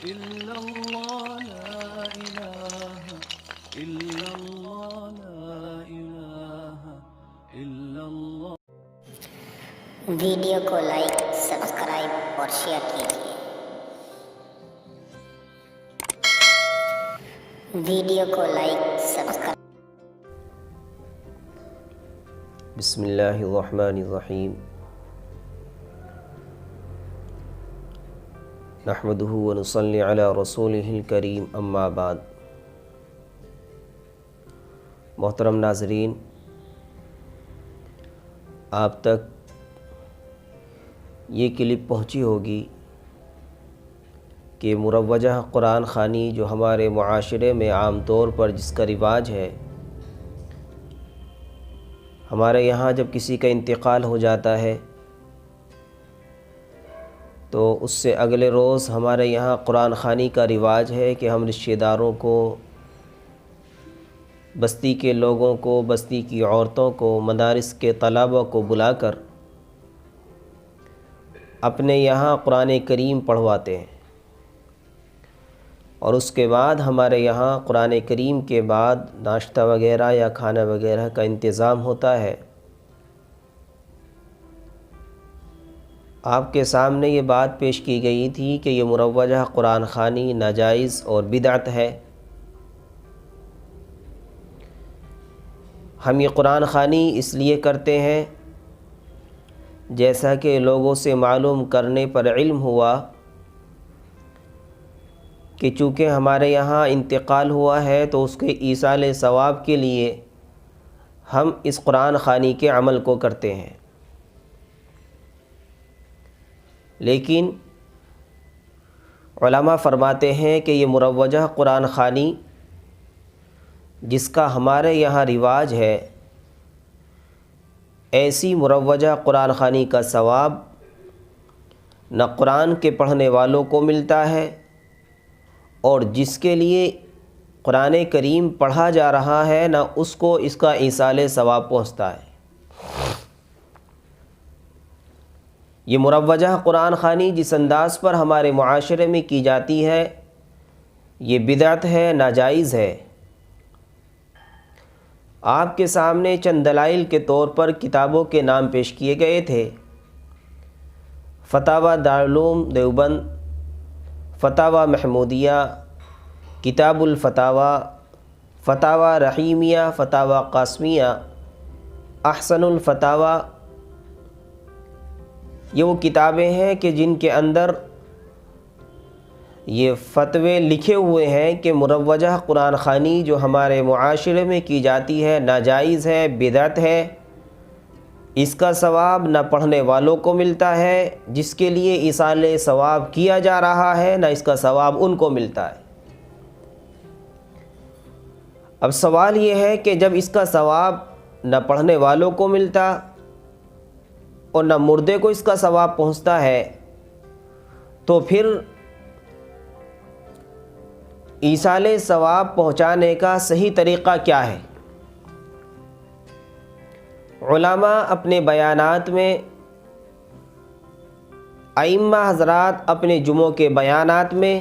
إلا الله لا إله إلا الله لا إله إلا الله. ویڈیو کو لائک، سبسکرائب اور شیئر کیجیے۔ ویڈیو کو لائک، سبسکرائب۔ بسم اللہ الرحمن الرحیم۔ نحمدہ ونصلی علی رسولہ الکریم، اما بعد۔ محترم ناظرین، آپ تک یہ کلپ پہنچی ہوگی کہ مروجہ قرآن خوانی جو ہمارے معاشرے میں عام طور پر جس کا رواج ہے، ہمارے یہاں جب کسی کا انتقال ہو جاتا ہے تو اس سے اگلے روز ہمارے یہاں قرآن خوانی کا رواج ہے کہ ہم رشتہ داروں کو، بستی کے لوگوں کو، بستی کی عورتوں کو، مدارس کے طلباء کو بلا کر اپنے یہاں قرآن کریم پڑھواتے ہیں، اور اس کے بعد ہمارے یہاں قرآن کریم کے بعد ناشتہ وغیرہ یا کھانا وغیرہ کا انتظام ہوتا ہے۔ آپ کے سامنے یہ بات پیش کی گئی تھی کہ یہ مروجہ قرآن خوانی ناجائز اور بدعت ہے۔ ہم یہ قرآن خوانی اس لیے کرتے ہیں، جیسا کہ لوگوں سے معلوم کرنے پر علم ہوا کہ چونکہ ہمارے یہاں انتقال ہوا ہے تو اس کے ایصال ثواب کے لیے ہم اس قرآن خوانی کے عمل کو کرتے ہیں۔ لیکن علماء فرماتے ہیں کہ یہ مروجہ قرآن خوانی جس کا ہمارے یہاں رواج ہے، ایسی مروجہ قرآن خوانی کا ثواب نہ قرآن کے پڑھنے والوں کو ملتا ہے، اور جس کے لیے قرآن کریم پڑھا جا رہا ہے نہ اس کو اس کا ایصال ثواب پہنچتا ہے۔ یہ مروجہ قرآن خوانی جس انداز پر ہمارے معاشرے میں کی جاتی ہے، یہ بدعت ہے، ناجائز ہے۔ آپ کے سامنے چند دلائل کے طور پر کتابوں کے نام پیش کیے گئے تھے۔ فتاوی دارالعلوم دیوبند، فتاوی محمودیہ، کتاب الفتاوی، فتاوی رحیمیہ، فتاوی قاسمیہ، احسن الفتاوی، یہ وہ کتابیں ہیں کہ جن کے اندر یہ فتوے لکھے ہوئے ہیں کہ مروجہ قرآن خوانی جو ہمارے معاشرے میں کی جاتی ہے ناجائز ہے، بدعت ہے، اس کا ثواب نہ پڑھنے والوں کو ملتا ہے، جس کے لیے ایصال ثواب کیا جا رہا ہے نہ اس کا ثواب ان کو ملتا ہے۔ اب سوال یہ ہے کہ جب اس کا ثواب نہ پڑھنے والوں کو ملتا اور نہ مردے کو اس کا ثواب پہنچتا ہے، تو پھر ایصال ثواب پہنچانے کا صحیح طریقہ کیا ہے؟ علماء اپنے بیانات میں، ائمہ حضرات اپنے جمعوں کے بیانات میں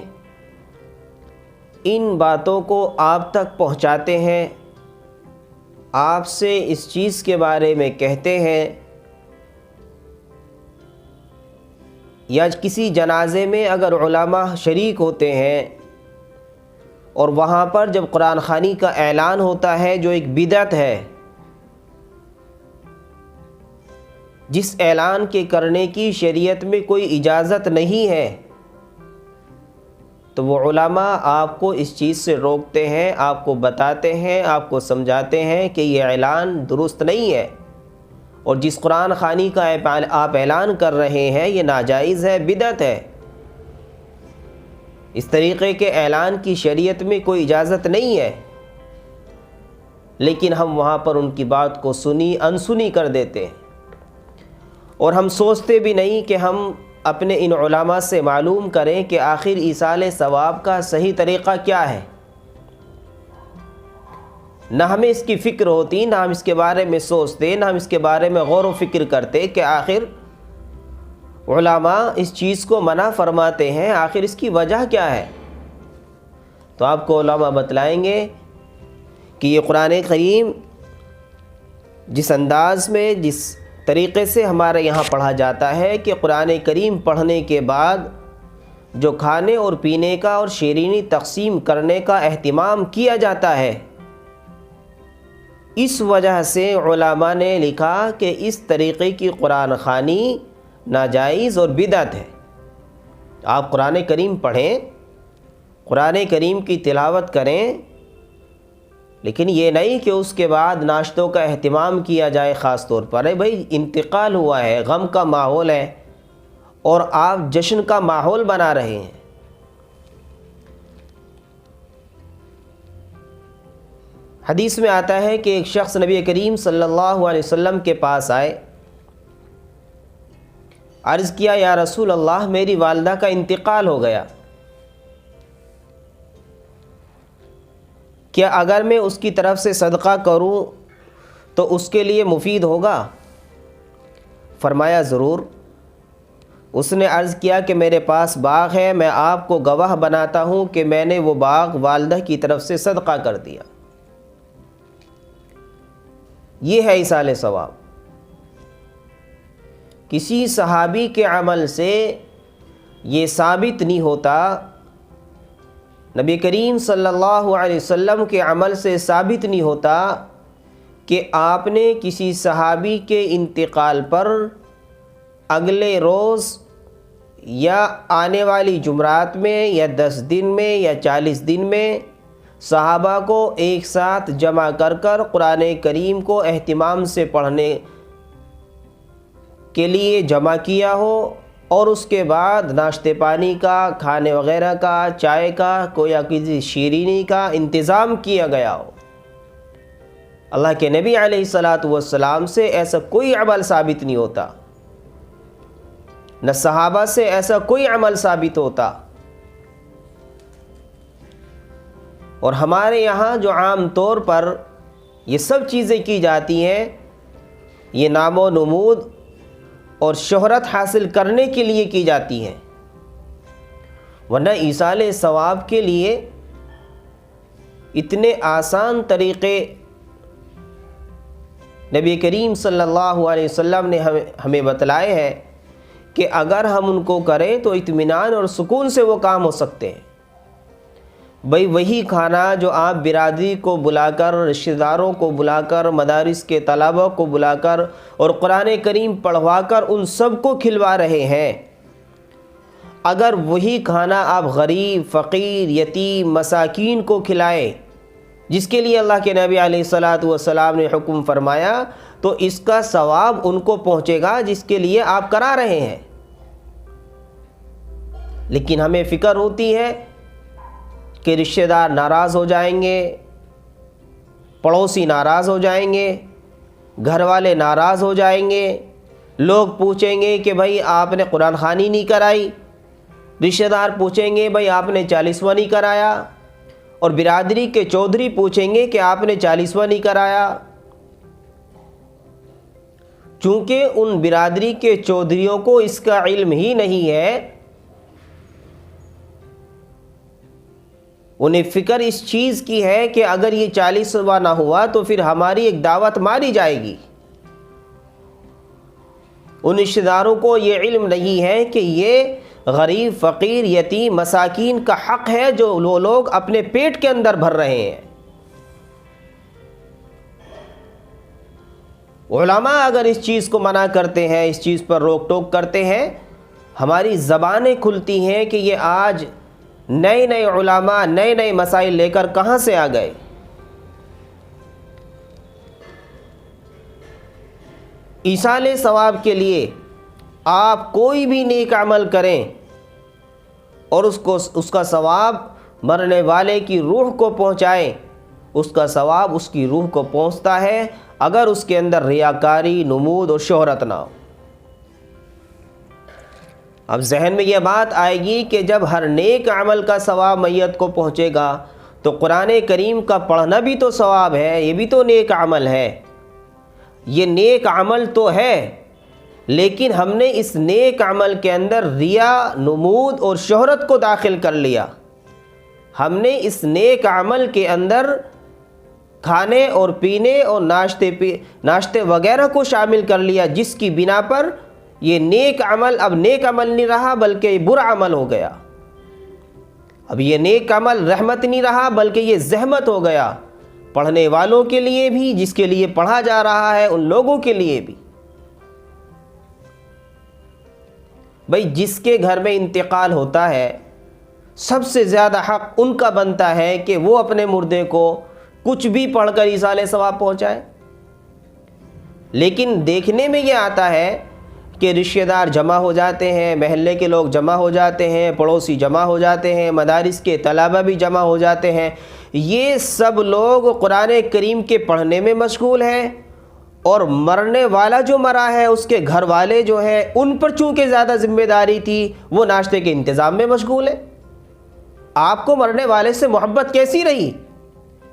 ان باتوں کو آپ تک پہنچاتے ہیں، آپ سے اس چیز کے بارے میں کہتے ہیں، یا کسی جنازے میں اگر علماء شریک ہوتے ہیں اور وہاں پر جب قرآن خوانی کا اعلان ہوتا ہے جو ایک بدعت ہے، جس اعلان کے کرنے کی شریعت میں کوئی اجازت نہیں ہے، تو وہ علماء آپ کو اس چیز سے روکتے ہیں، آپ کو بتاتے ہیں، آپ کو سمجھاتے ہیں کہ یہ اعلان درست نہیں ہے، اور جس قرآن خوانی کا آپ اعلان کر رہے ہیں یہ ناجائز ہے، بدعت ہے، اس طریقے کے اعلان کی شریعت میں کوئی اجازت نہیں ہے۔ لیکن ہم وہاں پر ان کی بات کو انسنی کر دیتے ہیں، اور ہم سوچتے بھی نہیں کہ ہم اپنے ان علماء سے معلوم کریں کہ آخر ایصال ثواب کا صحیح طریقہ کیا ہے۔ نہ ہمیں اس کی فکر ہوتی، نہ ہم اس کے بارے میں سوچتے، نہ ہم اس کے بارے میں غور و فکر کرتے کہ آخر علماء اس چیز کو منع فرماتے ہیں، آخر اس کی وجہ کیا ہے؟ تو آپ کو علماء بتلائیں گے کہ یہ قرآن کریم جس انداز میں، جس طریقے سے ہمارے یہاں پڑھا جاتا ہے کہ قرآن کریم پڑھنے کے بعد جو کھانے اور پینے کا اور شیرینی تقسیم کرنے کا اہتمام کیا جاتا ہے، اس وجہ سے علماء نے لکھا کہ اس طریقے کی قرآن خوانی ناجائز اور بدعت ہے۔ آپ قرآن کریم پڑھیں، قرآن کریم کی تلاوت کریں، لیکن یہ نہیں کہ اس کے بعد ناشتوں کا اہتمام کیا جائے۔ خاص طور پر بھائی انتقال ہوا ہے، غم کا ماحول ہے اور آپ جشن کا ماحول بنا رہے ہیں۔ حدیث میں آتا ہے کہ ایک شخص نبی کریم صلی اللہ علیہ وسلم کے پاس آئے، عرض کیا یا رسول اللہ میری والدہ کا انتقال ہو گیا، کیا اگر میں اس کی طرف سے صدقہ کروں تو اس کے لیے مفید ہوگا؟ فرمایا ضرور۔ اس نے عرض کیا کہ میرے پاس باغ ہے، میں آپ کو گواہ بناتا ہوں کہ میں نے وہ باغ والدہ کی طرف سے صدقہ کر دیا۔ یہ ہے ایصال ثواب۔ کسی صحابی کے عمل سے یہ ثابت نہیں ہوتا، نبی کریم صلی اللہ علیہ وسلم کے عمل سے ثابت نہیں ہوتا کہ آپ نے کسی صحابی کے انتقال پر اگلے روز یا آنے والی جمعرات میں یا 10 دن میں یا 40 دن میں صحابہ کو ایک ساتھ جمع کر کر قرآن کریم کو اہتمام سے پڑھنے کے لیے جمع کیا ہو اور اس کے بعد ناشتے پانی کا، کھانے وغیرہ کا، چائے کا یا کسی شیرینی کا انتظام کیا گیا ہو۔ اللہ کے نبی علیہ الصلاۃ والسلام سے ایسا کوئی عمل ثابت نہیں ہوتا، نہ صحابہ سے ایسا کوئی عمل ثابت ہوتا۔ اور ہمارے یہاں جو عام طور پر یہ سب چیزیں کی جاتی ہیں، یہ نام و نمود اور شہرت حاصل کرنے کے لیے کی جاتی ہیں، ورنہ ایصال ثواب کے لیے اتنے آسان طریقے نبی کریم صلی اللہ علیہ وسلم نے ہمیں بتلائے ہیں کہ اگر ہم ان کو کریں تو اطمینان اور سکون سے وہ کام ہو سکتے ہیں۔ بھئی وہی کھانا جو آپ برادری کو بلا کر، رشتہ داروں کو بلا کر، مدارس کے طلباء کو بلا کر اور قرآن کریم پڑھوا کر ان سب کو کھلوا رہے ہیں، اگر وہی کھانا آپ غریب، فقیر، یتیم، مساکین کو کھلائیں جس کے لیے اللہ کے نبی علیہ الصلاۃ والسلام نے حکم فرمایا، تو اس کا ثواب ان کو پہنچے گا جس کے لیے آپ کرا رہے ہیں۔ لیکن ہمیں فکر ہوتی ہے کہ رشتہ دار ناراض ہو جائیں گے، پڑوسی ناراض ہو جائیں گے، گھر والے ناراض ہو جائیں گے، لوگ پوچھیں گے کہ بھائی آپ نے قرآن خوانی نہیں کرائی، رشتہ دار پوچھیں گے بھائی آپ نے 40واں نہیں کرایا، اور برادری کے چودھری پوچھیں گے کہ آپ نے 40واں نہیں کرایا۔ چونکہ ان برادری کے چودھریوں کو اس کا علم ہی نہیں ہے، انہیں فکر اس چیز کی ہے کہ اگر یہ 40واں نہ ہوا تو پھر ہماری ایک دعوت ماری جائے گی۔ ان رشتہ داروں کو یہ علم نہیں ہے کہ یہ غریب، فقیر، یتیم، مساکین کا حق ہے جو وہ لوگ اپنے پیٹ کے اندر بھر رہے ہیں۔ علماء اگر اس چیز کو منع کرتے ہیں، اس چیز پر روک ٹوک کرتے ہیں، ہماری زبانیں کھلتی ہیں کہ یہ آج نئے نئے علماء نئے نئے مسائل لے کر کہاں سے آ گئے۔ ایصال ثواب کے لیے آپ کوئی بھی نیک عمل کریں اور اس کا ثواب مرنے والے کی روح کو پہنچائیں، اس کا ثواب اس کی روح کو پہنچتا ہے اگر اس کے اندر ریاکاری، نمود اور شہرت نہ ہو۔ اب ذہن میں یہ بات آئے گی کہ جب ہر نیک عمل کا ثواب میت کو پہنچے گا تو قرآن کریم کا پڑھنا بھی تو ثواب ہے، یہ بھی تو نیک عمل ہے۔ یہ نیک عمل تو ہے لیکن ہم نے اس نیک عمل کے اندر ریا، نمود اور شہرت کو داخل کر لیا. ہم نے اس نیک عمل کے اندر کھانے اور پینے اور ناشتے وغیرہ کو شامل کر لیا، جس کی بنا پر یہ نیک عمل اب نیک عمل نہیں رہا بلکہ یہ برا عمل ہو گیا. اب یہ نیک عمل رحمت نہیں رہا بلکہ یہ زحمت ہو گیا، پڑھنے والوں کے لیے بھی، جس کے لیے پڑھا جا رہا ہے ان لوگوں کے لیے بھی. بھئی جس کے گھر میں انتقال ہوتا ہے سب سے زیادہ حق ان کا بنتا ہے کہ وہ اپنے مردے کو کچھ بھی پڑھ کر ایصال ثواب پہنچائے. لیکن دیکھنے میں یہ آتا ہے کہ رشتہ دار جمع ہو جاتے ہیں، محلے کے لوگ جمع ہو جاتے ہیں، پڑوسی جمع ہو جاتے ہیں، مدارس کے طلبہ بھی جمع ہو جاتے ہیں. یہ سب لوگ قرآن کریم کے پڑھنے میں مشغول ہیں، اور مرنے والا جو مرا ہے اس کے گھر والے جو ہیں ان پر چونکہ زیادہ ذمہ داری تھی، وہ ناشتے کے انتظام میں مشغول ہیں. آپ کو مرنے والے سے محبت کیسی رہی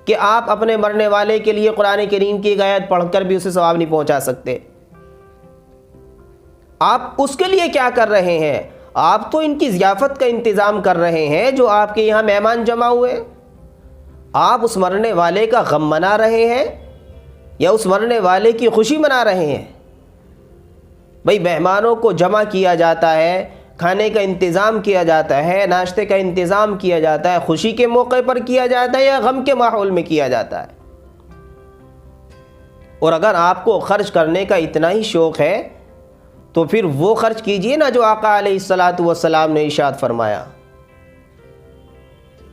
کہ آپ اپنے مرنے والے کے لیے قرآن کریم کی ایک آیت پڑھ کر بھی اسے ثواب نہیں پہنچا سکتے؟ آپ اس کے لیے کیا کر رہے ہیں؟ آپ تو ان کی ضیافت کا انتظام کر رہے ہیں جو آپ کے یہاں مہمان جمع ہوئے. آپ اس مرنے والے کا غم منا رہے ہیں یا اس مرنے والے کی خوشی منا رہے ہیں؟ بھئی مہمانوں کو جمع کیا جاتا ہے، کھانے کا انتظام کیا جاتا ہے، ناشتے کا انتظام کیا جاتا ہے، خوشی کے موقع پر کیا جاتا ہے یا غم کے ماحول میں کیا جاتا ہے؟ اور اگر آپ کو خرچ کرنے کا اتنا ہی شوق ہے تو پھر وہ خرچ کیجئے نا جو آقا علیہ الصلاۃ والسلام نے ارشاد فرمایا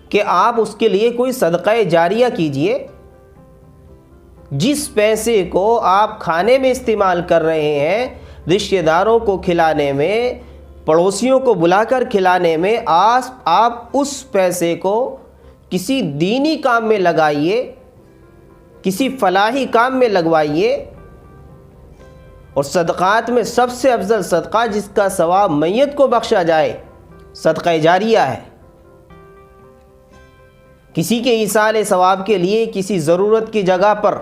کہ آپ اس کے لیے کوئی صدقہ جاریہ کیجئے. جس پیسے کو آپ کھانے میں استعمال کر رہے ہیں، رشتہ داروں کو کھلانے میں، پڑوسیوں کو بلا کر کھلانے میں، آپ اس پیسے کو کسی دینی کام میں لگائیے، کسی فلاحی کام میں لگوائیے. اور صدقات میں سب سے افضل صدقہ جس کا ثواب میت کو بخشا جائے صدقہ جاریہ ہے. کسی کے ایصال ثواب کے لیے کسی ضرورت کی جگہ پر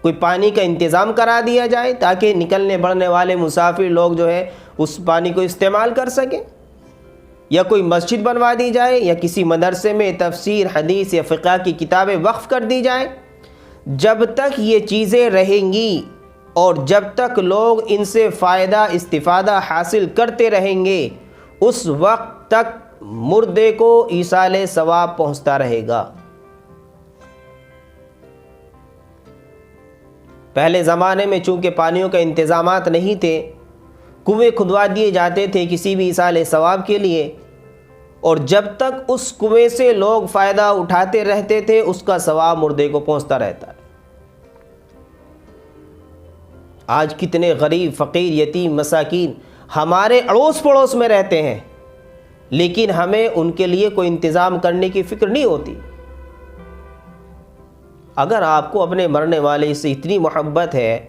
کوئی پانی کا انتظام کرا دیا جائے تاکہ نکلنے بڑھنے والے مسافر لوگ جو ہے اس پانی کو استعمال کر سکیں، یا کوئی مسجد بنوا دی جائے، یا کسی مدرسے میں تفسیر، حدیث یا فقہ کی کتابیں وقف کر دی جائیں. جب تک یہ چیزیں رہیں گی اور جب تک لوگ ان سے فائدہ استفادہ حاصل کرتے رہیں گے، اس وقت تک مردے کو ایصال ثواب پہنچتا رہے گا. پہلے زمانے میں چونکہ پانیوں کا انتظامات نہیں تھے، کنویں کھدوا دیے جاتے تھے کسی بھی ایصال ثواب کے لیے، اور جب تک اس کنویں سے لوگ فائدہ اٹھاتے رہتے تھے اس کا ثواب مردے کو پہنچتا رہتا ہے. آج کتنے غریب، فقیر، یتیم، مساکین ہمارے اڑوس پڑوس میں رہتے ہیں، لیکن ہمیں ان کے لیے کوئی انتظام کرنے کی فکر نہیں ہوتی. اگر آپ کو اپنے مرنے والے سے اتنی محبت ہے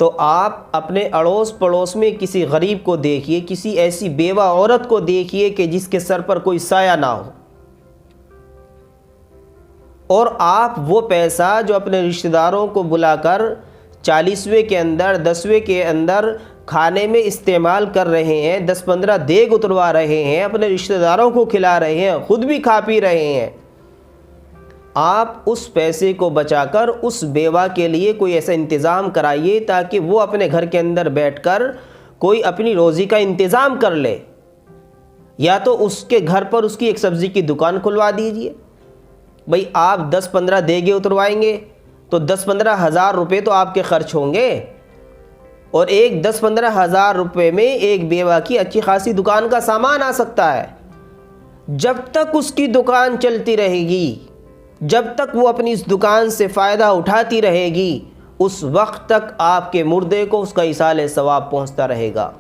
تو آپ اپنے اڑوس پڑوس میں کسی غریب کو دیکھیے، کسی ایسی بیوہ عورت کو دیکھیے کہ جس کے سر پر کوئی سایہ نہ ہو، اور آپ وہ پیسہ جو اپنے رشتہ داروں کو بلا کر 40ویں کے اندر، 10ویں کے اندر کھانے میں استعمال کر رہے ہیں، 10-15 دیگ اتروا رہے ہیں، اپنے رشتہ داروں کو کھلا رہے ہیں، خود بھی کھا پی رہے ہیں، آپ اس پیسے کو بچا کر اس بیوہ کے لیے کوئی ایسا انتظام کرائیے تاکہ وہ اپنے گھر کے اندر بیٹھ کر کوئی اپنی روزی کا انتظام کر لے، یا تو اس کے گھر پر اس کی ایک سبزی کی دکان کھلوا دیجئے. بھئی آپ 10-15 دیگیں اتروائیں گے تو 10-15 ہزار روپے تو آپ کے خرچ ہوں گے، اور ایک 10-15 ہزار روپے میں ایک بیوہ کی اچھی خاصی دکان کا سامان آ سکتا ہے. جب تک اس کی دکان چلتی رہے گی، جب تک وہ اپنی اس دکان سے فائدہ اٹھاتی رہے گی، اس وقت تک آپ کے مردے کو اس کا ایصال ثواب پہنچتا رہے گا.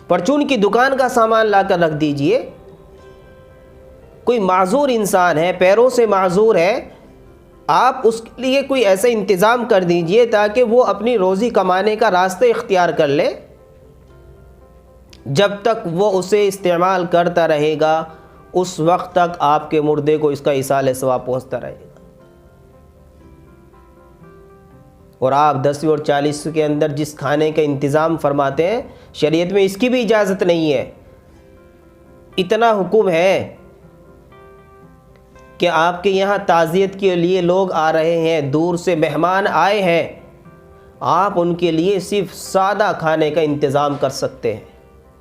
پرچون کی دکان کا سامان لا کر رکھ دیجئے. کوئی معذور انسان ہے، پیروں سے معذور ہے، آپ اس کے لیے کوئی ایسا انتظام کر دیجئے تاکہ وہ اپنی روزی کمانے کا راستہ اختیار کر لے. جب تک وہ اسے استعمال کرتا رہے گا اس وقت تک آپ کے مردے کو اس کا ایصال ثواب پہنچتا رہے گا. اور آپ 10 اور 40 کے اندر جس کھانے کا انتظام فرماتے ہیں، شریعت میں اس کی بھی اجازت نہیں ہے۔ اتنا حکم ہے کہ آپ کے یہاں تعزیت کے لیے لوگ آ رہے ہیں، دور سے مہمان آئے ہیں، آپ ان کے لیے صرف سادہ کھانے کا انتظام کر سکتے ہیں،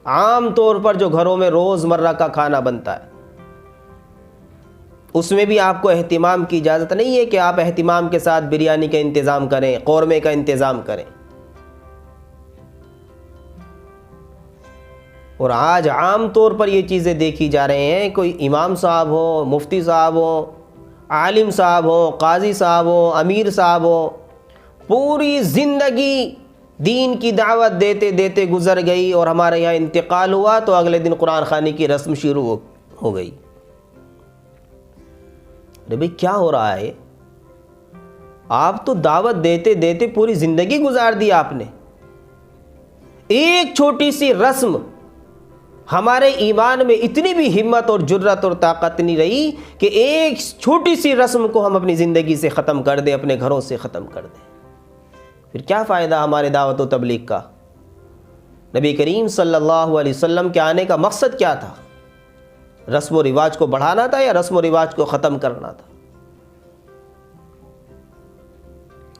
عام طور پر جو گھروں میں روز مرہ کا کھانا بنتا ہے، اس میں بھی آپ کو اہتمام کی اجازت نہیں ہے کہ آپ اہتمام کے ساتھ بریانی کا انتظام کریں، قورمے کا انتظام کریں۔ اور آج عام طور پر یہ چیزیں دیکھی جا رہے ہیں، کوئی امام صاحب ہو، مفتی صاحب ہو، عالم صاحب ہو، قاضی صاحب ہو، امیر صاحب ہو، پوری زندگی دین کی دعوت دیتے دیتے گزر گئی، اور ہمارے یہاں انتقال ہوا تو اگلے دن قرآن خوانی کی رسم شروع ہو گئی۔ ارے بھئی کیا ہو رہا ہے؟ آپ تو دعوت دیتے دیتے پوری زندگی گزار دی آپ نے۔ ایک چھوٹی سی رسم، ہمارے ایمان میں اتنی بھی ہمت اور جرأت اور طاقت نہیں رہی کہ ایک چھوٹی سی رسم کو ہم اپنی زندگی سے ختم کر دیں، اپنے گھروں سے ختم کر دیں۔ پھر کیا فائدہ ہمارے دعوت و تبلیغ کا؟ نبی کریم صلی اللہ علیہ وسلم کے آنے کا مقصد کیا تھا؟ رسم و رواج کو بڑھانا تھا یا رسم و رواج کو ختم کرنا تھا؟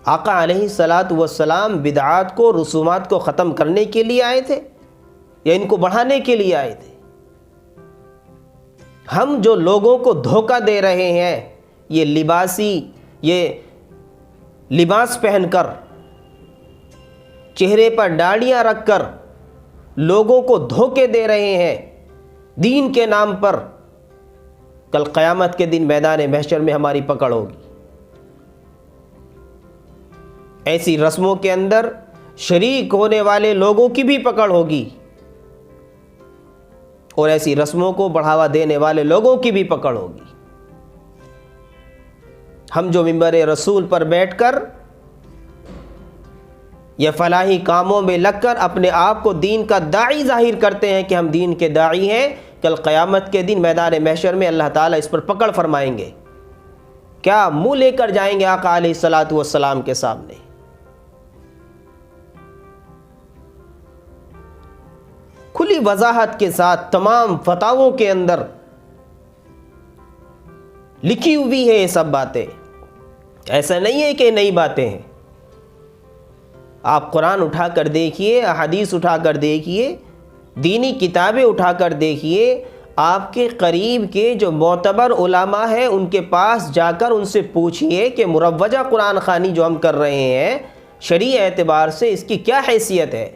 آقا علیہ الصلاۃ والسلام بدعات کو، رسومات کو ختم کرنے کے لیے آئے تھے یا ان کو بڑھانے کے لیے آئے تھے؟ ہم جو لوگوں کو دھوکہ دے رہے ہیں، یہ لباس پہن کر، چہرے پر داڑھیاں رکھ کر لوگوں کو دھوکے دے رہے ہیں دین کے نام پر، کل قیامت کے دن میدان محشر میں ہماری پکڑ ہوگی۔ ایسی رسموں کے اندر شریک ہونے والے لوگوں کی بھی پکڑ ہوگی، اور ایسی رسموں کو بڑھاوا دینے والے لوگوں کی بھی پکڑ ہوگی۔ ہم جو منبر رسول پر بیٹھ کر یا فلاحی کاموں میں لگ کر اپنے آپ کو دین کا داعی ظاہر کرتے ہیں کہ ہم دین کے داعی ہیں، کل قیامت کے دن میدان محشر میں اللہ تعالیٰ اس پر پکڑ فرمائیں گے۔ کیا منہ لے کر جائیں گے آقا علیہ الصلاۃ والسلام کے سامنے؟ کھلی وضاحت کے ساتھ تمام فتاووں کے اندر لکھی ہوئی ہے یہ سب باتیں، ایسا نہیں ہے کہ نئی باتیں ہیں۔ آپ قرآن اٹھا کر دیکھیے، احادیث اٹھا کر دیکھیے، دینی کتابیں اٹھا کر دیکھیے، آپ کے قریب کے جو معتبر علماء ہیں ان کے پاس جا کر ان سے پوچھئے کہ مروجہ قرآن خوانی جو ہم کر رہے ہیں شرعی اعتبار سے اس کی کیا حیثیت ہے۔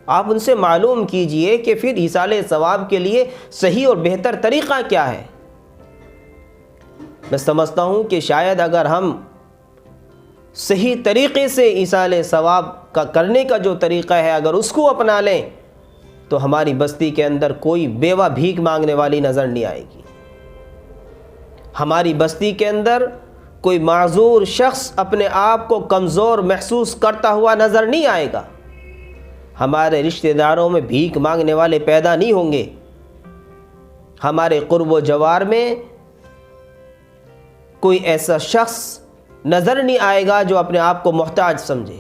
آپ ان سے معلوم کیجئے کہ پھر ایصال ثواب کے لیے صحیح اور بہتر طریقہ کیا ہے۔ میں سمجھتا ہوں کہ شاید اگر ہم صحیح طریقے سے ایصال ثواب کا کرنے کا جو طریقہ ہے اگر اس کو اپنا لیں تو ہماری بستی کے اندر کوئی بیوہ بھیک مانگنے والی نظر نہیں آئے گی، ہماری بستی کے اندر کوئی معذور شخص اپنے آپ کو کمزور محسوس کرتا ہوا نظر نہیں آئے گا، ہمارے رشتہ داروں میں بھیک مانگنے والے پیدا نہیں ہوں گے، ہمارے قرب و جوار میں کوئی ایسا شخص نظر نہیں آئے گا جو اپنے آپ کو محتاج سمجھے۔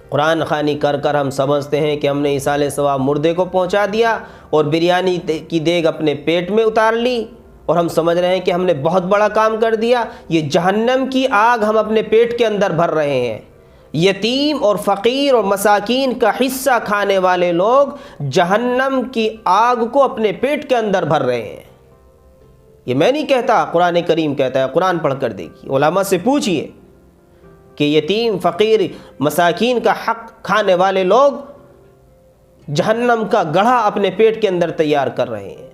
قرآن خوانی کر کر ہم سمجھتے ہیں کہ ہم نے ایصال ثواب مردے کو پہنچا دیا اور بریانی کی دیگ اپنے پیٹ میں اتار لی، اور ہم سمجھ رہے ہیں کہ ہم نے بہت بڑا کام کر دیا۔ یہ جہنم کی آگ ہم اپنے پیٹ کے اندر بھر رہے ہیں۔ یتیم اور فقیر اور مساکین کا حصہ کھانے والے لوگ جہنم کی آگ کو اپنے پیٹ کے اندر بھر رہے ہیں۔ یہ میں نہیں کہتا، قرآن کریم کہتا ہے، قرآن پڑھ کر دیکھیے، علماء سے پوچھئے کہ یتیم فقیر مساکین کا حق کھانے والے لوگ جہنم کا گڑھا اپنے پیٹ کے اندر تیار کر رہے ہیں،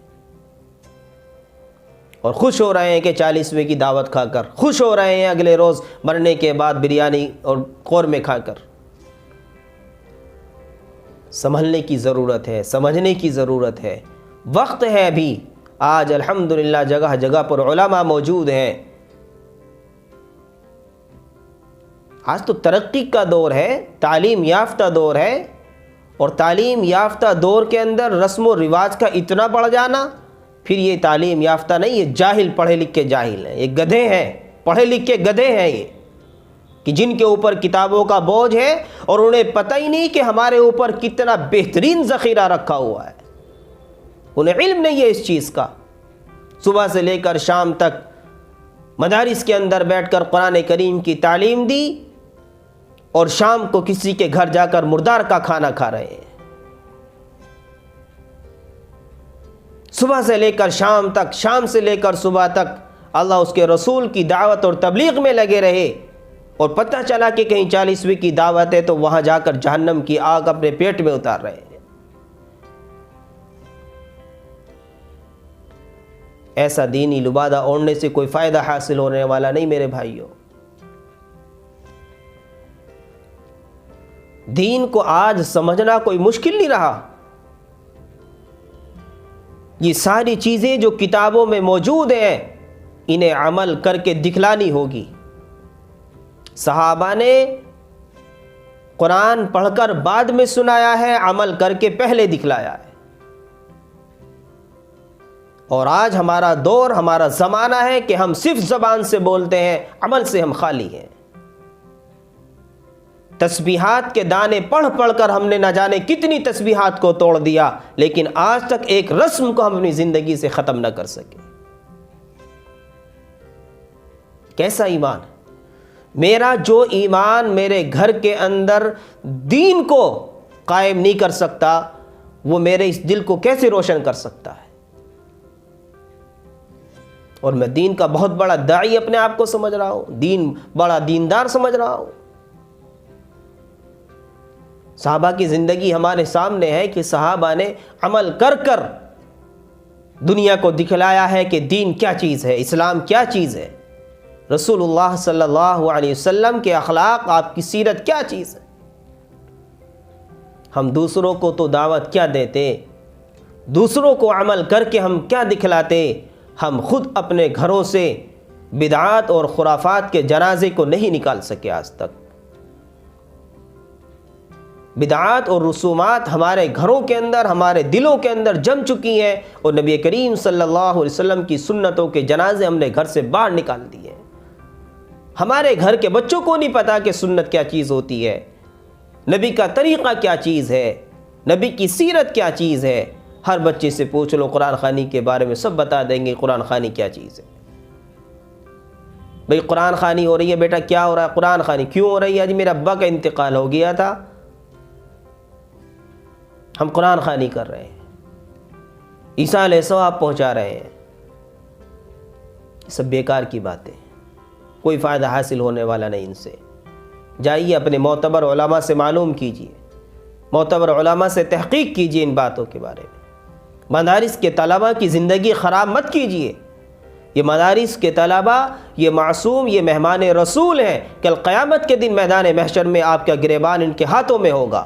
اور خوش ہو رہے ہیں کہ 40ویں کی دعوت کھا کر، خوش ہو رہے ہیں اگلے روز مرنے کے بعد بریانی اور قورمے کھا کر۔ سنبھلنے کی ضرورت ہے، سمجھنے کی ضرورت ہے، وقت ہے ابھی۔ آج الحمدللہ جگہ جگہ پر علماء موجود ہیں، آج تو ترقی کا دور ہے، تعلیم یافتہ دور ہے، اور تعلیم یافتہ دور کے اندر رسم و رواج کا اتنا بڑھ جانا، پھر یہ تعلیم یافتہ نہیں، یہ جاہل، پڑھے لکھے جاہل ہیں، یہ گدھے ہیں، پڑھے لکھے گدھے ہیں یہ کہ جن کے اوپر کتابوں کا بوجھ ہے اور انہیں پتہ ہی نہیں کہ ہمارے اوپر کتنا بہترین ذخیرہ رکھا ہوا ہے. انہیں علم نہیں ہے اس چیز کا. صبح سے لے کر شام تک مدارس کے اندر بیٹھ کر قرآن کریم کی تعلیم دی اور شام کو کسی کے گھر جا کر مردار کا کھانا کھا رہے ہیں. صبح سے لے کر شام تک، شام سے لے کر صبح تک اللہ اس کے رسول کی دعوت اور تبلیغ میں لگے رہے اور پتہ چلا کہ کہیں 40ویں کی دعوت ہے تو وہاں جا کر جہنم کی آگ اپنے پیٹ میں اتار رہے ہیں. ایسا دینی لبادہ اوڑھنے سے کوئی فائدہ حاصل ہونے والا نہیں میرے بھائیوں. دین کو آج سمجھنا کوئی مشکل نہیں رہا. یہ ساری چیزیں جو کتابوں میں موجود ہیں انہیں عمل کر کے دکھلانی ہوگی. صحابہ نے قرآن پڑھ کر بعد میں سنایا ہے، عمل کر کے پہلے دکھلایا ہے. اور آج ہمارا دور، ہمارا زمانہ ہے کہ ہم صرف زبان سے بولتے ہیں، عمل سے ہم خالی ہیں. تسبیحات کے دانے پڑھ پڑھ کر ہم نے نہ جانے کتنی تسبیحات کو توڑ دیا، لیکن آج تک ایک رسم کو ہم اپنی زندگی سے ختم نہ کر سکے. کیسا ایمان؟ میرا جو ایمان میرے گھر کے اندر دین کو قائم نہیں کر سکتا، وہ میرے اس دل کو کیسے روشن کر سکتا ہے؟ اور میں دین کا بہت بڑا داعی اپنے آپ کو سمجھ رہا ہوں، دین بڑا دیندار سمجھ رہا ہوں. صحابہ کی زندگی ہمارے سامنے ہے کہ صحابہ نے عمل کر کر دنیا کو دکھلایا ہے کہ دین کیا چیز ہے، اسلام کیا چیز ہے، رسول اللہ صلی اللہ علیہ وسلم کے اخلاق، آپ کی سیرت کیا چیز ہے. ہم دوسروں کو تو دعوت کیا دیتے، دوسروں کو عمل کر کے ہم کیا دکھلاتے. ہم خود اپنے گھروں سے بدعات اور خرافات کے جنازے کو نہیں نکال سکے. آج تک بدعات اور رسومات ہمارے گھروں کے اندر، ہمارے دلوں کے اندر جم چکی ہیں، اور نبی کریم صلی اللہ علیہ وسلم کی سنتوں کے جنازے ہم نے گھر سے باہر نکال دیے. ہمارے گھر کے بچوں کو نہیں پتا کہ سنت کیا چیز ہوتی ہے، نبی کا طریقہ کیا چیز ہے، نبی کی سیرت کیا چیز ہے. ہر بچے سے پوچھ لو قرآن خوانی کے بارے میں، سب بتا دیں گے قرآن خوانی کیا چیز ہے. بھئی قرآن خوانی ہو رہی ہے، بیٹا کیا ہو رہا ہے؟ قرآن خوانی کیوں ہو رہی ہے؟ جی میرے ابا کا انتقال ہو گیا تھا، ہم قرآن خوانی کر رہے ہیں، ایصال ثواب پہنچا رہے ہیں. سب بیکار کی باتیں، کوئی فائدہ حاصل ہونے والا نہیں ان سے. جائیے اپنے معتبر علماء سے معلوم کیجئے، معتبر علماء سے تحقیق کیجئے ان باتوں کے بارے میں. مدارس کے طلبہ کی زندگی خراب مت کیجئے. یہ مدارس کے طلبہ، یہ معصوم، یہ مہمان رسول ہیں. کل قیامت کے دن میدان محشر میں آپ کا گریبان ان کے ہاتھوں میں ہوگا.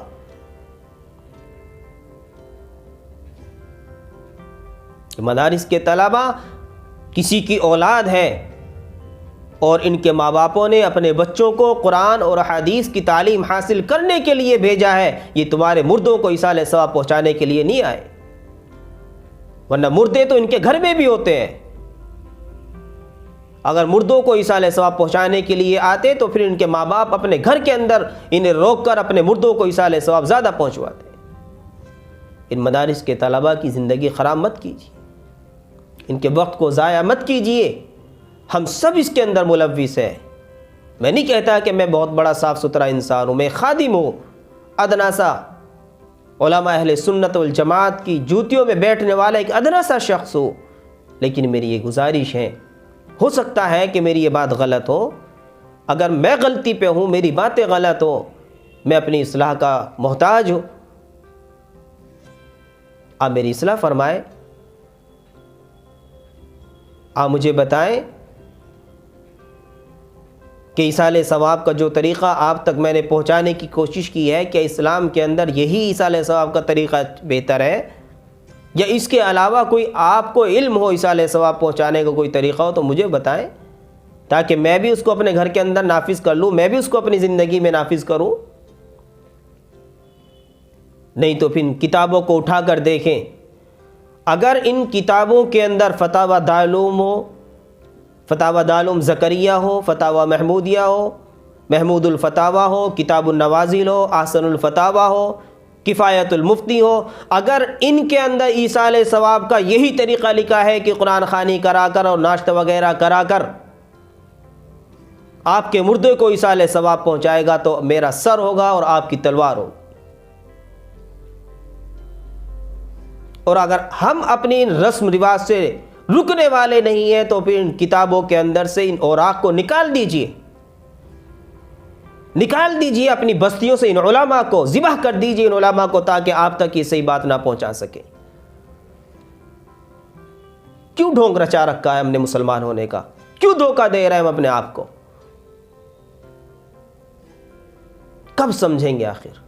مدارس کے طلبہ کسی کی اولاد ہیں اور ان کے ماں باپوں نے اپنے بچوں کو قرآن اور حدیث کی تعلیم حاصل کرنے کے لیے بھیجا ہے. یہ تمہارے مردوں کو ایصال ثواب پہنچانے کے لیے نہیں آئے، ورنہ مردے تو ان کے گھر میں بھی ہوتے ہیں. اگر مردوں کو ایصال ثواب پہنچانے کے لیے آتے تو پھر ان کے ماں باپ اپنے گھر کے اندر انہیں روک کر اپنے مردوں کو ایصال ثواب زیادہ پہنچواتے. ان مدارس کے طلبہ کی زندگی خراب مت کیجیے، ان کے وقت کو ضائع مت کیجیے. ہم سب اس کے اندر ملوث ہیں. میں نہیں کہتا کہ میں بہت بڑا صاف ستھرا انسان ہوں، میں خادم ہوں، ادنا سا علماء اہل سنت والجماعت کی جوتیوں میں بیٹھنے والا ایک ادنا سا شخص ہوں. لیکن میری یہ گزارش ہے، ہو سکتا ہے کہ میری یہ بات غلط ہو. اگر میں غلطی پہ ہوں، میری باتیں غلط ہوں، میں اپنی اصلاح کا محتاج ہوں. آپ میری اصلاح فرمائیں، آپ مجھے بتائیں کہ ایصال ثواب کا جو طریقہ آپ تک میں نے پہنچانے کی کوشش کی ہے، کہ اسلام کے اندر یہی ایصال ثواب کا طریقہ بہتر ہے، یا اس کے علاوہ کوئی آپ کو علم ہو ایصال ثواب پہنچانے کا کوئی طریقہ ہو تو مجھے بتائیں، تاکہ میں بھی اس کو اپنے گھر کے اندر نافذ کر لوں، میں بھی اس کو اپنی زندگی میں نافذ کروں. نہیں تو پھر کتابوں کو اٹھا کر دیکھیں. اگر ان کتابوں کے اندر فتاوی دارالعلوم ہو، فتاوی دارالعلوم زکریہ ہو، فتاوی محمودیہ ہو، محمود الفتاوی ہو، کتاب النوازل ہو، احسن الفتاوی ہو، کفایت المفتی ہو، اگر ان کے اندر ایصال ثواب کا یہی طریقہ لکھا ہے کہ قرآن خوانی کرا کر اور ناشتہ وغیرہ کرا کر آپ کے مردے کو ایصال ثواب پہنچائے گا، تو میرا سر ہوگا اور آپ کی تلوار ہوگی۔ اور اگر ہم اپنی ان رسم رواج سے رکنے والے نہیں ہیں تو پھر ان کتابوں کے اندر سے ان اوراق کو نکال دیجئے، نکال دیجئے اپنی بستیوں سے، ان علماء کو ذبح کر دیجئے، ان علماء کو، تاکہ آپ تک یہ صحیح بات نہ پہنچا سکے۔ کیوں ڈھونگ رچا رکھا ہے ہم نے مسلمان ہونے کا؟ کیوں دھوکہ دے رہے ہیں ہم اپنے آپ کو؟ کب سمجھیں گے آخر؟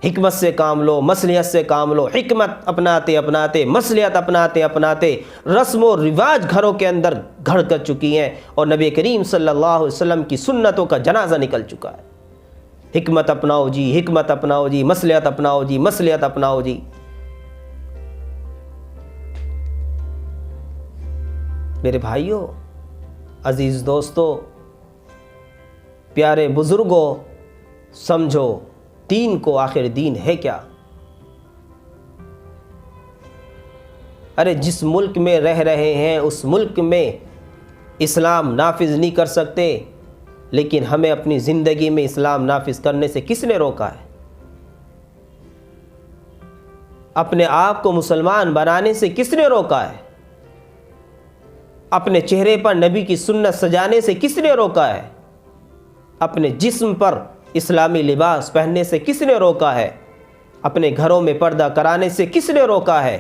حکمت سے کام لو، مصلحت سے کام لو، حکمت اپناتے اپناتے، مصلحت اپناتے اپناتے رسم و رواج گھروں کے اندر گھڑ کر چکی ہیں، اور نبی کریم صلی اللہ علیہ وسلم کی سنتوں کا جنازہ نکل چکا ہے۔ حکمت اپناؤ جی، حکمت اپناؤ جی، مصلحت اپناؤ جی، مصلحت اپناؤ جی۔ میرے بھائیوں، عزیز دوستو، پیارے بزرگوں، سمجھو دین کو آخر دین ہے کیا؟ ارے جس ملک میں رہ رہے ہیں اس ملک میں اسلام نافذ نہیں کر سکتے، لیکن ہمیں اپنی زندگی میں اسلام نافذ کرنے سے کس نے روکا ہے؟ اپنے آپ کو مسلمان بنانے سے کس نے روکا ہے؟ اپنے چہرے پر نبی کی سنت سجانے سے کس نے روکا ہے؟ اپنے جسم پر اسلامی لباس پہننے سے کس نے روکا ہے؟ اپنے گھروں میں پردہ کرانے سے کس نے روکا ہے؟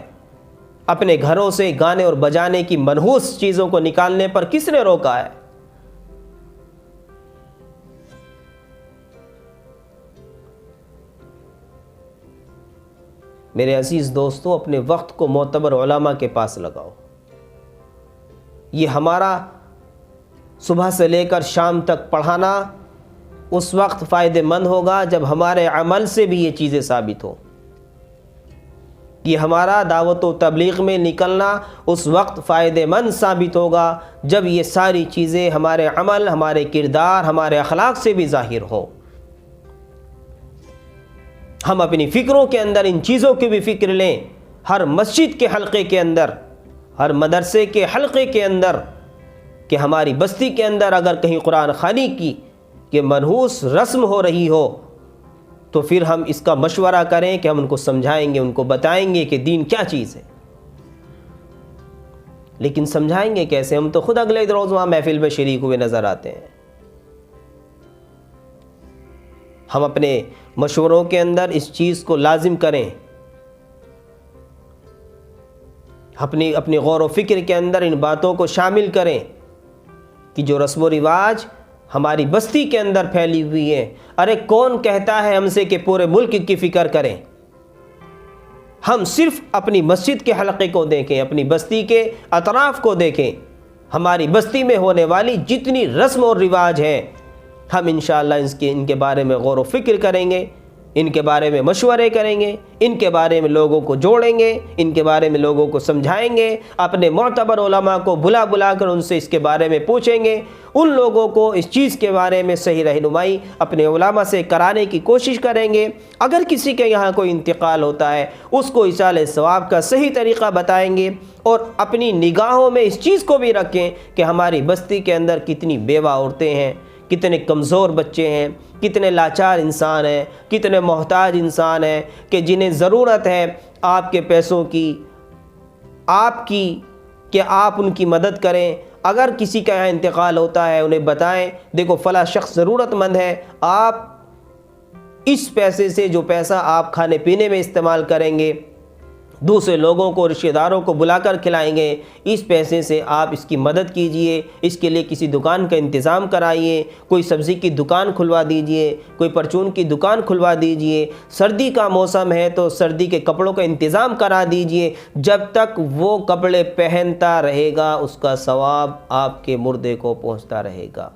اپنے گھروں سے گانے اور بجانے کی منحوس چیزوں کو نکالنے پر کس نے روکا ہے؟ میرے عزیز دوستو، اپنے وقت کو معتبر علماء کے پاس لگاؤ۔ یہ ہمارا صبح سے لے کر شام تک پڑھانا اس وقت فائدہ مند ہوگا جب ہمارے عمل سے بھی یہ چیزیں ثابت ہوں۔ یہ ہمارا دعوت و تبلیغ میں نکلنا اس وقت فائدہ مند ثابت ہوگا جب یہ ساری چیزیں ہمارے عمل، ہمارے کردار، ہمارے اخلاق سے بھی ظاہر ہوں۔ ہم اپنی فکروں کے اندر ان چیزوں کی بھی فکر لیں، ہر مسجد کے حلقے کے اندر، ہر مدرسے کے حلقے کے اندر، کہ ہماری بستی کے اندر اگر کہیں قرآن خوانی کی کہ منحوس رسم ہو رہی ہو تو پھر ہم اس کا مشورہ کریں کہ ہم ان کو سمجھائیں گے، ان کو بتائیں گے کہ دین کیا چیز ہے۔ لیکن سمجھائیں گے کیسے؟ ہم تو خود اگلے روز وہاں محفل میں شریک ہوئے نظر آتے ہیں۔ ہم اپنے مشوروں کے اندر اس چیز کو لازم کریں، اپنی غور و فکر کے اندر ان باتوں کو شامل کریں کہ جو رسم و رواج ہماری بستی کے اندر پھیلی ہوئی ہے، ارے کون کہتا ہے ہم سے کہ پورے ملک کی فکر کریں؟ ہم صرف اپنی مسجد کے حلقے کو دیکھیں، اپنی بستی کے اطراف کو دیکھیں، ہماری بستی میں ہونے والی جتنی رسم اور رواج ہیں، ہم انشاءاللہ ان کے بارے میں غور و فکر کریں گے، ان کے بارے میں مشورے کریں گے، ان کے بارے میں لوگوں کو جوڑیں گے، ان کے بارے میں لوگوں کو سمجھائیں گے، اپنے معتبر علماء کو بلا کر ان سے اس کے بارے میں پوچھیں گے، ان لوگوں کو اس چیز کے بارے میں صحیح رہنمائی اپنے علماء سے کرانے کی کوشش کریں گے۔ اگر کسی کے یہاں کوئی انتقال ہوتا ہے اس کو ایصال ثواب کا صحیح طریقہ بتائیں گے، اور اپنی نگاہوں میں اس چیز کو بھی رکھیں کہ ہماری بستی کے اندر کتنی بیوہ عورتیں ہیں، کتنے کمزور بچے ہیں، کتنے لاچار انسان ہیں، کتنے محتاج انسان ہیں کہ جنہیں ضرورت ہے آپ کے پیسوں کی، آپ کی، کہ آپ ان کی مدد کریں۔ اگر کسی کا یہاں انتقال ہوتا ہے انہیں بتائیں، دیکھو فلاں شخص ضرورت مند ہے، آپ اس پیسے سے، جو پیسہ آپ کھانے پینے میں استعمال کریں گے، دوسرے لوگوں کو، رشتہ داروں کو بلا کر کھلائیں گے، اس پیسے سے آپ اس کی مدد کیجئے، اس کے لیے کسی دکان کا انتظام کرائیے، کوئی سبزی کی دکان کھلوا دیجئے، کوئی پرچون کی دکان کھلوا دیجئے، سردی کا موسم ہے تو سردی کے کپڑوں کا انتظام کرا دیجئے۔ جب تک وہ کپڑے پہنتا رہے گا اس کا ثواب آپ کے مردے کو پہنچتا رہے گا،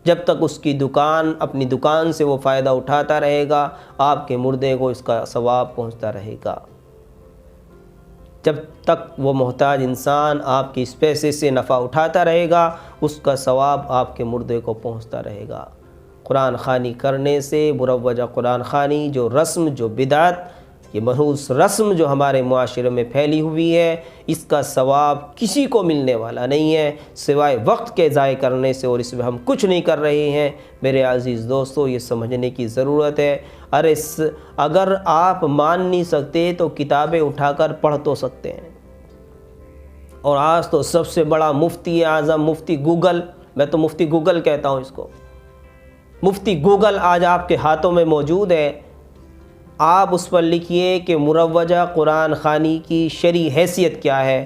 جب تک اس کی دکان، اپنی دکان سے وہ فائدہ اٹھاتا رہے گا آپ کے مردے کو اس کا ثواب پہنچتا رہے گا۔ جب تک وہ محتاج انسان آپ کے اس پیسے سے نفع اٹھاتا رہے گا اس کا ثواب آپ کے مردے کو پہنچتا رہے گا۔ قرآن خوانی کرنے سے، مروجہ قرآن خوانی جو رسم، جو بدعت، یہ محض رسم جو ہمارے معاشرے میں پھیلی ہوئی ہے، اس کا ثواب کسی کو ملنے والا نہیں ہے سوائے وقت کے ضائع کرنے سے، اور اس میں ہم کچھ نہیں کر رہے ہیں۔ میرے عزیز دوستو، یہ سمجھنے کی ضرورت ہے۔ اگر آپ مان نہیں سکتے تو کتابیں اٹھا کر پڑھ تو سکتے ہیں، اور آج تو سب سے بڑا مفتی اعظم مفتی گوگل، میں تو مفتی گوگل کہتا ہوں اس کو، مفتی گوگل آج آپ کے ہاتھوں میں موجود ہے۔ آپ اس پر لکھیے کہ مروجہ قرآن خوانی کی شرعی حیثیت کیا ہے،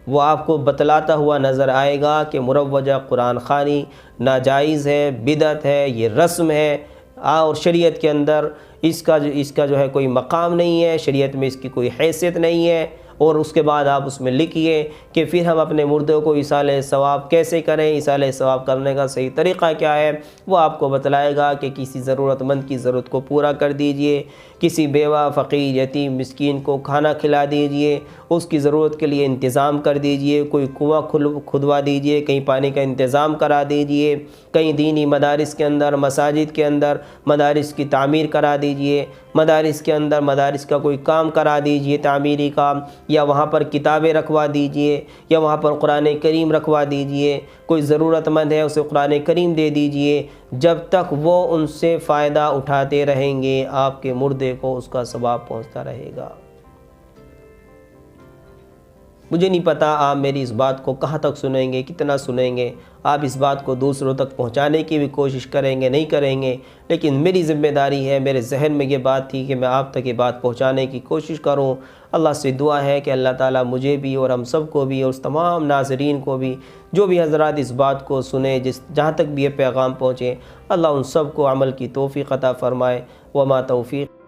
وہ آپ کو بتلاتا ہوا نظر آئے گا کہ مروجہ قرآن خوانی ناجائز ہے، بدعت ہے، یہ رسم ہے، اور شریعت کے اندر اس کا جو ہے کوئی مقام نہیں ہے، شریعت میں اس کی کوئی حیثیت نہیں ہے۔ اور اس کے بعد آپ اس میں لکھیے کہ پھر ہم اپنے مردوں کو ایصال ثواب کیسے کریں، ایصال ثواب کرنے کا صحیح طریقہ کیا ہے، وہ آپ کو بتلائے گا کہ کسی ضرورت مند کی ضرورت کو پورا کر دیجئے، کسی بیوہ، فقیر، یتیم، مسکین کو کھانا کھلا دیجئے، اس کی ضرورت کے لیے انتظام کر دیجئے، کوئی کنواں کھدوا دیجئے، کہیں پانی کا انتظام کرا دیجئے، کہیں دینی مدارس کے اندر، مساجد کے اندر مدارس کی تعمیر کرا دیجئے، مدارس کے اندر مدارس کا کوئی کام کرا دیجئے تعمیری کام، یا وہاں پر کتابیں رکھوا دیجئے، یا وہاں پر قرآن کریم رکھوا دیجئے، کوئی ضرورت مند ہے اسے قرآن کریم دے دیجئے۔ جب تک وہ ان سے فائدہ اٹھاتے رہیں گے آپ کے مردے کو اس کا ثواب پہنچتا رہے گا۔ مجھے نہیں پتا آپ میری اس بات کو کہاں تک سنیں گے، کتنا سنیں گے، آپ اس بات کو دوسروں تک پہنچانے کی بھی کوشش کریں گے، نہیں کریں گے، لیکن میری ذمہ داری ہے، میرے ذہن میں یہ بات تھی کہ میں آپ تک یہ بات پہنچانے کی کوشش کروں۔ اللہ سے دعا ہے کہ اللہ تعالیٰ مجھے بھی اور ہم سب کو بھی اور اس تمام ناظرین کو بھی، جو بھی حضرات اس بات کو سنیں، جہاں تک بھی یہ پیغام پہنچے، اللہ ان سب کو عمل کی توفیق عطا فرمائے۔ وما توفیق